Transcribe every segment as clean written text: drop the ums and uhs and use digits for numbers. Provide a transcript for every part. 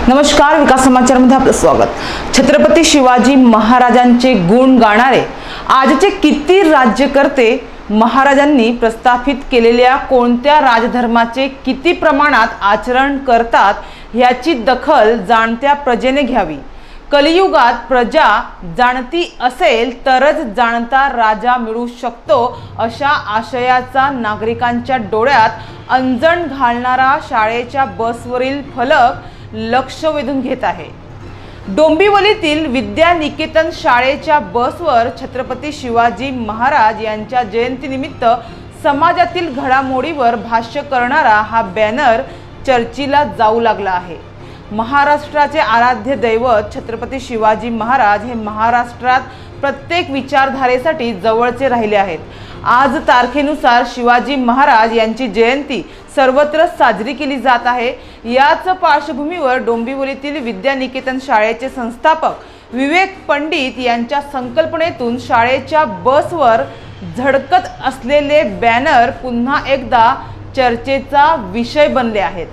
नमस्कार, विकास समाचार मध्ये आपलं स्वागत। छत्रपती शिवाजी महाराजांचे गुण गाणारे आजचे किती राज्यकर्ते महाराजांनी प्रस्थापित केलेल्या कोणत्या राजधर्माचे किती प्रमाणात आचरण करतात याची दखल जाणत्या प्रजेने घ्यावी। कलियुगात प्रजा जाणती असेल तरच जाणता राजा मिळू शकतो अशा आशयाचा नागरिकांच्या डोळ्यात अंजन घालणारा शाळेच्या बसवरील फलक लक्ष वेधून घेत आहे। डोंबिवलीतील विद्यानिकेतन शाळेच्या बसवर छत्रपती शिवाजी महाराज यांच्या जयंतीनिमित्त समाजातील घडामोडीवर भाष्य करणारा हा बॅनर चर्चेला जाऊ लागला आहे। महाराष्ट्राचे आराध्य दैवत छत्रपती शिवाजी महाराज हे महाराष्ट्रात प्रत्येक विचारधारेसाठी जवळचे राहिले आहेत। आज तारखेनुसार शिवाजी महाराज यांची जयंती सर्वत्र साजरी केली जात आहे। याच पार्श्वभूमीवर डोंबिवलीतील विद्यानिकेतन शाळेचे संस्थापक विवेक पंडित यांच्या संकल्पनेतून शाळेच्या बसवर झळकत असलेले बॅनर पुन्हा एकदा चर्चेचा विषय बनले आहेत।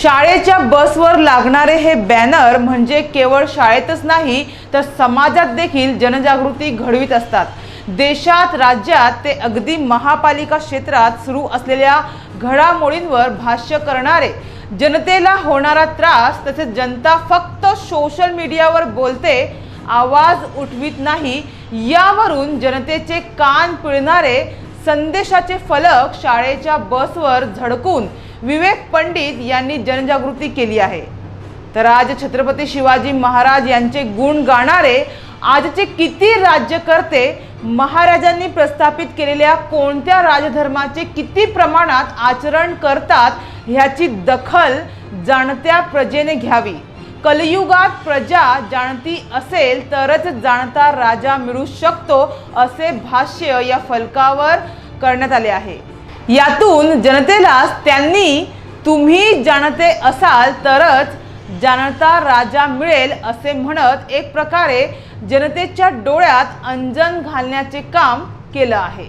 शाळेच्या बसवर लागणारे हे बॅनर म्हणजे केवळ शाळेतच नाही तर समाजात देखील जनजागृती घडवित असतात। देशात, राज्यात ते अगदी महापालिका क्षेत्रात सुरू असलेल्या घडामोडींवर भाष्य करणारे, जनतेला होणारा त्रास तसेच जनता फक्त सोशल मीडियावर बोलते, आवाज उठवित नाही यावरून जनतेचे कान पिळणारे संदेशाचे फलक शाळेच्या बसवर झळकून विवेक पंडित यांनी जनजागृती केली आहे। तर आज छत्रपती शिवाजी महाराज यांचे गुण गाणारे आजचे किती राज्यकर्ते महाराजांनी प्रस्थापित केलेल्या कोणत्या राजधर्माचे किती प्रमाणात आचरण करतात याची दखल जाणत्या प्रजेने घ्यावी। कलियुगात प्रजा जाणती असेल तरच जाणता राजा मिळू शकतो असे भाष्य या फलकावर करण्यात आले आहे। यातून जनतेला त्यांनी तुम्ही जाणते असाल तरच जाणता राजा मिळेल असे म्हणत एक प्रकारे जनतेच्या डोळ्यात अंजन घालण्याचे काम केलं आहे।